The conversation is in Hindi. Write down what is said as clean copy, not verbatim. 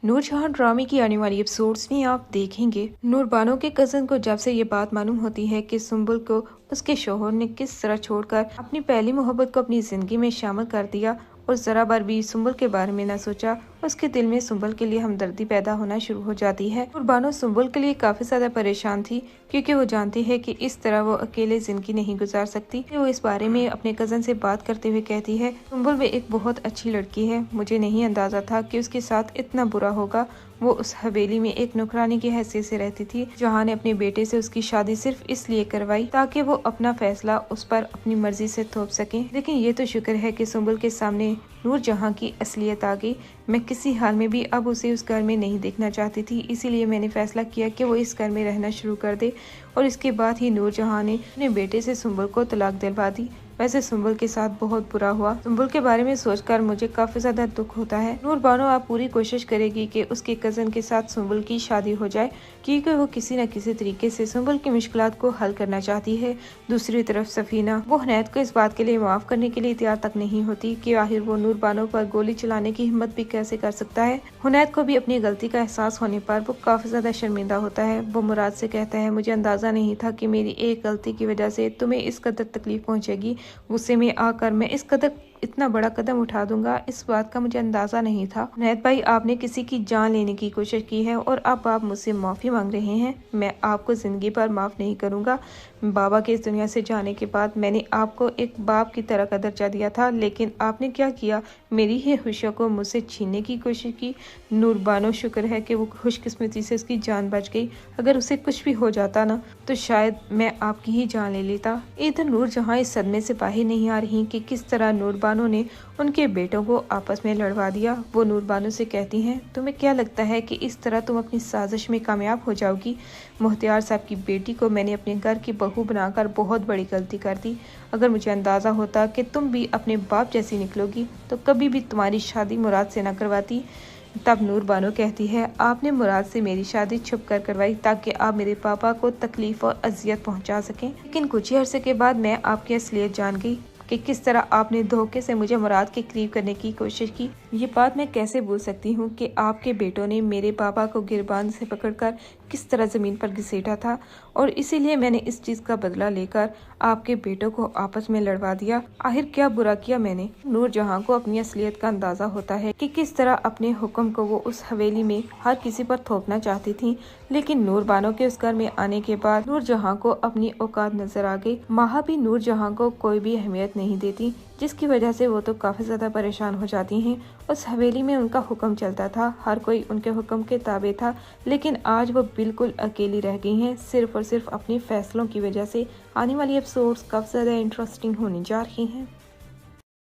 नूरजहां ड्रामे की आने वाली एपिसोड्स में आप देखेंगे नूरबानो के कजन को जब से ये बात मालूम होती है कि सुंबुल को उसके शोहर ने किस तरह छोड़कर अपनी पहली मोहब्बत को अपनी जिंदगी में शामिल कर दिया और जरा बार भी सुंबुल के बारे में न सोचा, उसके दिल में सुंबुल के लिए हमदर्दी पैदा होना शुरू हो जाती है। नूरबानो सुंबुल के लिए काफी ज्यादा परेशान थी क्योंकि वो जानती है कि इस तरह वो अकेले जिंदगी नहीं गुजार सकती। वो इस बारे में अपने कजन से बात करते हुए कहती है, सुंबुल भी एक बहुत अच्छी लड़की है, मुझे नहीं अंदाजा था कि उसके साथ इतना बुरा होगा। वो उस हवेली में एक नौकरानी की हैसियत से रहती थी। जहां ने अपने बेटे से उसकी शादी सिर्फ इसलिए करवाई ताकि वो अपना फैसला उस पर अपनी मर्जी से थोप सके। लेकिन ये तो शुक्र है कि सुंबुल के सामने नूरजहां की असलियत आ गई। मैं किसी हाल में भी अब उसे उस घर में नहीं देखना चाहती थी, इसीलिए मैंने फैसला किया कि वो इस घर में रहना शुरू कर दे। और इसके बाद ही नूरजहां ने अपने बेटे से सुंबुल को तलाक दिलवा दी। वैसे सुंबुल के साथ बहुत बुरा हुआ। सुंबुल के बारे में सोचकर मुझे काफी ज्यादा दुख होता है। नूरबानो आप पूरी कोशिश करेगी कि उसके कजन के साथ सुंबुल की शादी हो जाए, क्योंकि वो किसी न किसी तरीके से सुंबुल की मुश्किलात को हल करना चाहती है। दूसरी तरफ सफीना वो हुनैद को इस बात के लिए माफ करने के लिए तैयार तक नहीं होती कि आखिर वो नूरबानो पर गोली चलाने की हिम्मत भी कैसे कर सकता है। हुनैद को भी अपनी गलती का एहसास होने पर वो काफी ज्यादा शर्मिंदा होता है। वो मुराद से कहता है, मुझे अंदाजा नहीं था कि मेरी एक गलती की वजह से तुम्हें इस कदर तकलीफ पहुंचेगी। गुस्से में आकर मैं इस कदर इतना बड़ा कदम उठा दूंगा, इस बात का मुझे अंदाजा नहीं था। हुनैद भाई, आपने किसी की जान लेने की कोशिश की है और अब आप मुझसे माफी मांग रहे हैं। मैं आपको जिंदगी भर माफ नहीं करूंगा। बाबा के इस दुनिया से जाने के बाद मैंने आपको एक बाप की तरह का दर्जा दिया था, लेकिन आपने क्या किया, मेरी ही खुशियों को मुझसे छीनने की कोशिश की। नूरबानो शुक्र है कि वो खुशकिस्मती से उसकी जान बच गई। अगर उसे कुछ भी हो जाता ना तो शायद मैं आपकी ही जान ले लेता। इधर नूरजहां इस सदमे से बाहर नहीं आ रही कि किस तरह नूरबानो ने उनके बेटों को आपस में लड़वा दिया। वो नूरबानो से कहती हैं, तुम्हें क्या लगता है कि इस तरह तुम अपनी साजिश में कामयाब हो जाओगी? मुख्तियार साहब की बेटी को मैंने अपने घर की बहू बनाकर बहुत बड़ी गलती कर दी। अगर मुझे अंदाजा होता कि तुम भी अपने बाप जैसी निकलोगी तो कभी भी तुम्हारी शादी मुराद से न करवाती। तब नूरबानो कहती है, आपने मुराद से मेरी शादी छुप कर करवाई ताकि आप मेरे पापा को तकलीफ और अजियत पहुंचा सकें। लेकिन कुछ ही अरसे के बाद मैं आपकी असलियत जान गई कि किस तरह आपने धोखे से मुझे मुराद के करीब करने की कोशिश की। ये बात मैं कैसे भूल सकती हूँ कि आपके बेटों ने मेरे पापा को गिरबान से पकड़कर किस तरह जमीन पर घसीटा था, और इसीलिए मैंने इस चीज का बदला लेकर आपके बेटों को आपस में लड़वा दिया। आखिर क्या बुरा किया मैंने? नूरजहां को अपनी असलियत का अंदाजा होता है कि किस तरह अपने हुक्म को वो उस हवेली में हर किसी पर थोपना चाहती थी। लेकिन नूरबानो के उस घर में आने के बाद नूरजहां को अपनी औकात नजर आ गई। माहा भी नूरजहां को कोई भी अहमियत नहीं देती, जिसकी वजह से वो तो काफी ज्यादा परेशान हो जाती हैं। उस हवेली में उनका हुक्म चलता था, हर कोई उनके हुक्म के ताबे था, लेकिन आज वो बिल्कुल अकेली रह गई हैं, सिर्फ और सिर्फ अपने फैसलों की वजह से। आने वाली एपिसोड्स काफी ज्यादा इंटरेस्टिंग होने जा रही हैं।